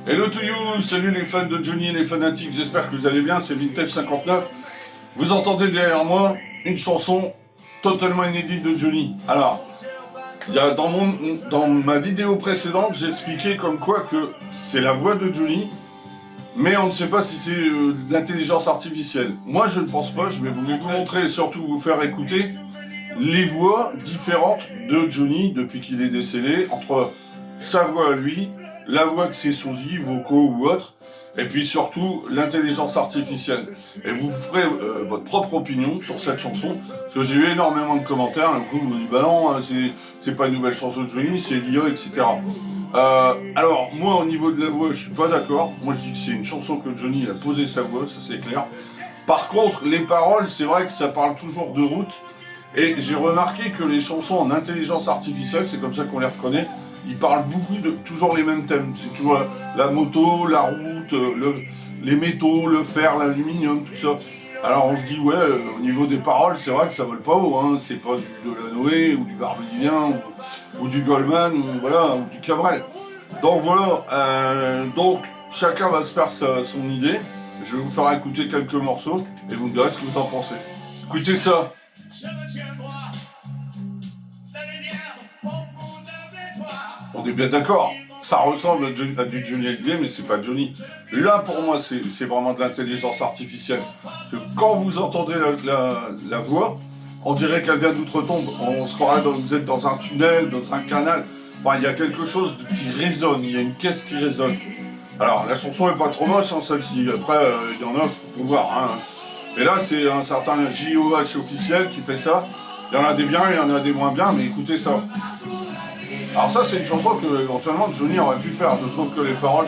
Hello to you, salut les fans de Johnny et les fanatiques, j'espère que vous allez bien, c'est Vintage59. Vous entendez derrière moi une chanson totalement inédite de Johnny. Alors, il y a dans ma vidéo précédente, j'ai expliqué comme quoi que c'est la voix de Johnny, mais on ne sait pas si c'est de l'intelligence artificielle. Moi je ne pense pas, je vais vous montrer et surtout vous faire écouter les voix différentes de Johnny depuis qu'il est décédé, entre sa voix à lui, la voix de ses sosies, vocaux ou autres, et puis surtout l'intelligence artificielle. Et vous ferez votre propre opinion sur cette chanson, parce que j'ai eu énormément de commentaires, un coup vous me dit bah non, c'est pas une nouvelle chanson de Johnny, c'est l'IA, etc. Alors moi au niveau de la voix, je suis pas d'accord. Moi je dis que c'est une chanson que Johnny a posé sa voix, ça c'est clair. Par contre, les paroles, c'est vrai que ça parle toujours de route, et j'ai remarqué que les chansons en intelligence artificielle, c'est comme ça qu'on les reconnaît, ils parlent beaucoup de toujours les mêmes thèmes. C'est toujours la moto, la route, les métaux, le fer, l'aluminium, tout ça. Alors on se dit, ouais, au niveau des paroles, c'est vrai que ça vole pas haut, hein. C'est pas du Delanoë ou du Barbelivien ou du Goldman ou, voilà, ou du Cabrel. Donc voilà, donc chacun va se faire son idée. Je vais vous faire écouter quelques morceaux et vous me direz ce que vous en pensez. Écoutez ça. On est bien d'accord, ça ressemble à du Johnny Hallyday, mais c'est pas Johnny. Là, pour moi, c'est vraiment de l'intelligence artificielle. Parce que quand vous entendez la voix, on dirait qu'elle vient d'outre-tombe. On se croirait vous êtes dans un tunnel, dans un canal. Enfin, il y a quelque chose qui résonne, il y a une caisse qui résonne. Alors, la chanson est pas trop moche, hein, celle-ci. Après, il y en a, faut voir. Hein. Et là, c'est un certain JOH officiel qui fait ça. Il y en a des biens, il y en a des moins bien, mais écoutez ça. Alors ça, c'est une chanson que éventuellement Johnny aurait pu faire. Je trouve que les paroles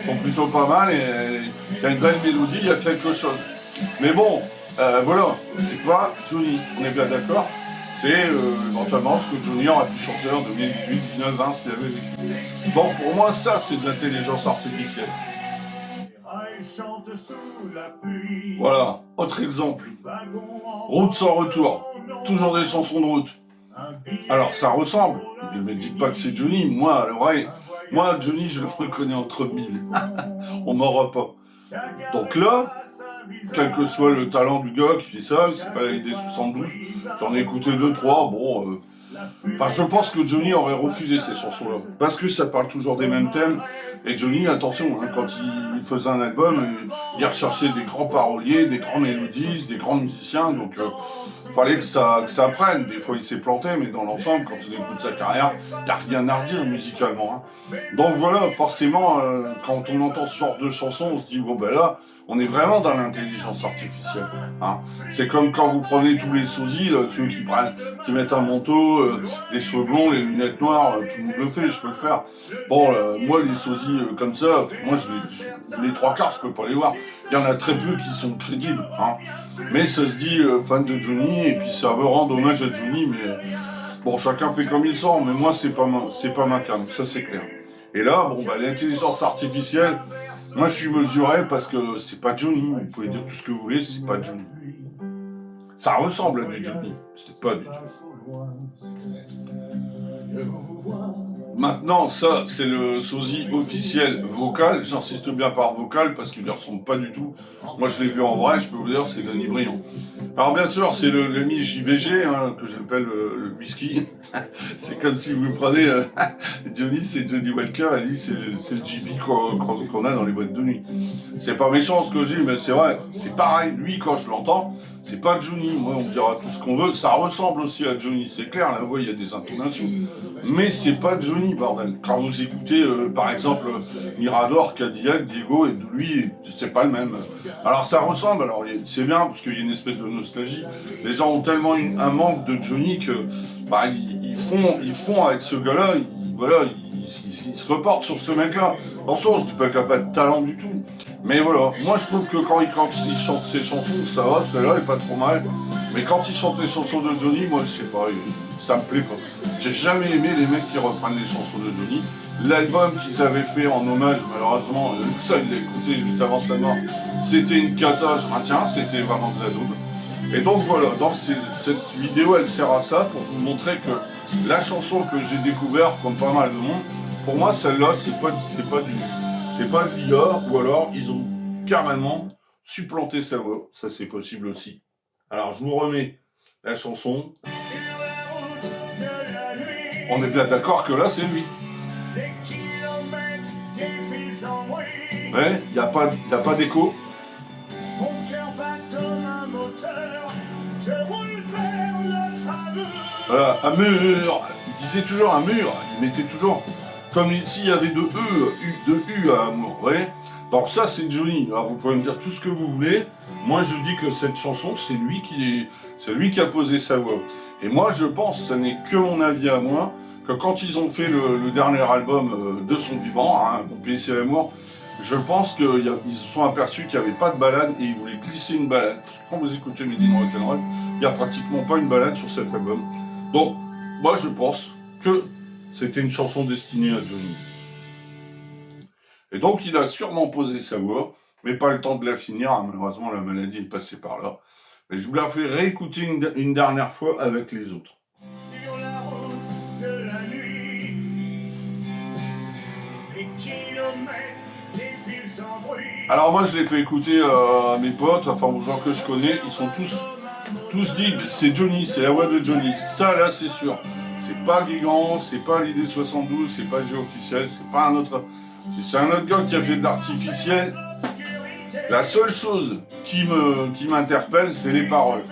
sont plutôt pas mal et il y a une belle mélodie, il y a quelque chose. Mais bon, voilà, c'est pas Johnny, on est bien d'accord. C'est éventuellement ce que Johnny aurait pu chanter en 2018, 19, 20 s'il avait vécu. Donc pour moi, ça, c'est de l'intelligence artificielle. Voilà, autre exemple. Route sans retour, toujours des chansons de route. Alors ça ressemble, ne me dites pas que c'est Johnny, moi à l'oreille, moi Johnny je le reconnais entre mille, on m'aura pas. Donc là, quel que soit le talent du gars qui fait ça, c'est pas l'idée 72, j'en ai écouté 2-3, bon... Enfin, je pense que Johnny aurait refusé ces chansons-là, parce que ça parle toujours des mêmes thèmes, et Johnny, attention, hein, quand il faisait un album, il recherchait des grands paroliers, des grands mélodistes, des grands musiciens, donc fallait que ça prenne. Des fois il s'est planté, mais dans l'ensemble, quand on écoute sa carrière, il n'y a rien à redire musicalement. Hein. Donc voilà, forcément, quand on entend ce genre de chansons, on se dit, bon ben là, on est vraiment dans l'intelligence artificielle. Hein. C'est comme quand vous prenez tous les sosies, ceux qui mettent un manteau, les cheveux blonds, les lunettes noires, tout le monde le fait, je peux le faire. Bon, moi les sosies comme ça, moi les trois quarts, je peux pas les voir. Il y en a très peu qui sont crédibles. Hein. Mais ça se dit fan de Johnny, et puis ça veut rendre hommage à Johnny, mais bon, chacun fait comme il sent, mais moi c'est pas ma cam, ça c'est clair. Et là, bon bah l'intelligence artificielle, moi je suis mesuré parce que c'est pas Johnny, vous pouvez dire tout ce que vous voulez, c'est pas Johnny. Ça ressemble à du Johnny, c'est pas du Johnny. Maintenant, ça, c'est le sosie officiel vocal. J'insiste bien par vocal parce qu'il ne ressemble pas du tout. Moi, je l'ai vu en vrai, je peux vous dire, c'est Danny Briand. Alors, bien sûr, c'est le JBG, hein, que j'appelle le whisky. C'est comme si vous prenez Johnny, c'est Johnny Walker, et lui, c'est le JB qu'on a dans les boîtes de nuit. C'est pas méchant ce que je dis, mais c'est vrai. C'est pareil, lui, quand je l'entends, c'est pas Johnny. Moi, on me dira tout ce qu'on veut. Ça ressemble aussi à Johnny, c'est clair. La voix, il y a des intonations. Mais c'est pas Johnny, bordel. Quand vous écoutez, par exemple, Mirador, Cadillac, Diego, et de lui, c'est pas le même. Alors ça ressemble, alors c'est bien, parce qu'il y a une espèce de nostalgie. Les gens ont tellement un manque de Johnny que bah, ils font avec ce gars-là, ils se reportent sur ce mec-là. Attention, je dis pas qu'il n'a pas de talent du tout. Mais voilà, moi je trouve que quand il chante ses chansons, ça va, celle-là est pas trop mal. Mais quand il chante les chansons de Johnny, moi je sais pas, ça me plaît pas. J'ai jamais aimé les mecs qui reprennent les chansons de Johnny. L'album qu'ils avaient fait en hommage, malheureusement, ça il l'a écouté juste avant sa mort, c'était une cata, je retiens, c'était vraiment de la double. Et donc voilà, donc cette vidéo elle sert à ça, pour vous montrer que la chanson que j'ai découverte, comme pas mal de monde, pour moi, celle-là, c'est pas de l'IA, ou alors ils ont carrément supplanté sa voix. Ça, c'est possible aussi. Alors, je vous remets la chanson. On est bien d'accord que là, c'est lui. Ouais, il n'y a pas d'écho. Voilà, un mur. Il disait toujours un mur. Il mettait toujours comme s'il y avait de U à amour. Vous voyez. Donc ça, c'est Johnny. Alors, vous pouvez me dire tout ce que vous voulez. Moi, je dis que cette chanson, c'est lui qui a posé sa voix. Et moi, je pense, ce n'est que mon avis à moi, que quand ils ont fait le dernier album de son vivant, hein, Mon pays c'est l'amour, je pense qu'ils se sont aperçus qu'il n'y avait pas de balade et ils voulaient glisser une balade. Parce que quand vous écoutez Made in Rock'n'Roll, il n'y a pratiquement pas une balade sur cet album. Donc, moi, je pense que c'était une chanson destinée à Johnny. Et donc, il a sûrement posé sa voix, mais pas le temps de la finir. Hein, malheureusement, la maladie est passée par là. Et je vous la fais réécouter une dernière fois avec les autres. Sur la route de la nuit, les kilomètres défilent sans bruit. Alors moi, je l'ai fait écouter à mes potes, enfin aux gens que je connais. Ils sont tous dit, c'est Johnny, c'est la voix de Johnny. Ça, là, c'est sûr. C'est pas Guigan, c'est pas l'idée 72, c'est pas G-Officiel, c'est pas un autre... C'est un autre gars qui a fait de l'artificiel. La seule chose qui m'interpelle, c'est les paroles.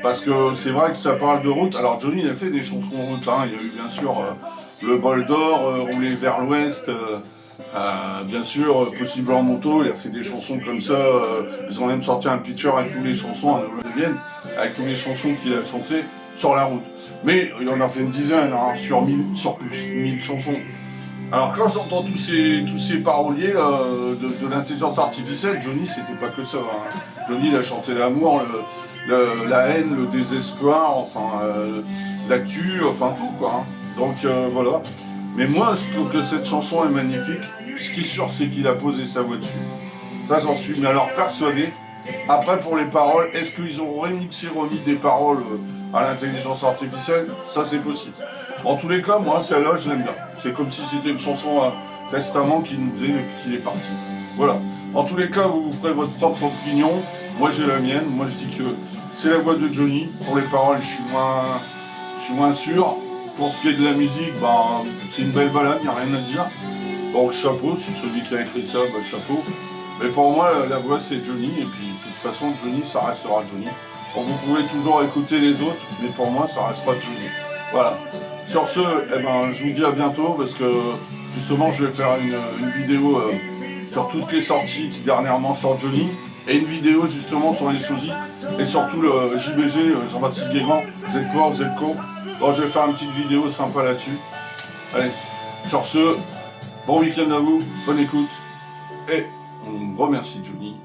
Parce que c'est vrai que ça parle de route. Alors Johnny, il a fait des chansons de route. Hein. Il y a eu bien sûr Le Bol d'Or, Rouler vers l'Ouest, bien sûr, Possible en moto. Il a fait des chansons comme ça. Ils ont même sorti un picture avec toutes les chansons à Nouvelle-Vienne, avec toutes les chansons qu'il a chantées sur la route. Mais il en a fait une dizaine, hein, sur plus 1000 chansons. Alors quand j'entends tous ces paroliers de l'intelligence artificielle, Johnny c'était pas que ça. Hein. Johnny il a chanté l'amour, la haine, le désespoir, enfin l'actu, enfin tout quoi. Hein. Donc voilà. Mais moi je trouve que cette chanson est magnifique. Ce qui est sûr c'est qu'il a posé sa voix dessus. Ça j'en suis mais alors persuadé. Après pour les paroles, est-ce qu'ils ont remis des paroles à l'intelligence artificielle? Ça c'est possible. En tous les cas, moi, celle-là, je l'aime bien. C'est comme si c'était une chanson à testament qui nous disait qu'il est parti. Voilà. En tous les cas, vous vous ferez votre propre opinion. Moi, j'ai la mienne. Moi, je dis que c'est la voix de Johnny. Pour les paroles, je suis moins sûr. Pour ce qui est de la musique, ben, c'est une belle balade, il n'y a rien à dire. Donc, chapeau. Si celui qui a écrit ça, ben, chapeau. Mais pour moi, la voix, c'est Johnny. Et puis, de toute façon, Johnny, ça restera Johnny. Bon, vous pouvez toujours écouter les autres, mais pour moi, ça restera Johnny. Voilà. Sur ce, eh ben, je vous dis à bientôt parce que justement je vais faire une vidéo sur tout ce qui est sorti dernièrement sur Johnny et une vidéo justement sur les sosies et surtout le JBG, Jean-Baptiste Guégan, vous êtes quoi, vous êtes con. Donc je vais faire une petite vidéo sympa là-dessus. Allez, sur ce, bon week-end à vous, bonne écoute et on remercie Johnny,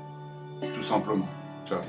tout simplement. Ciao.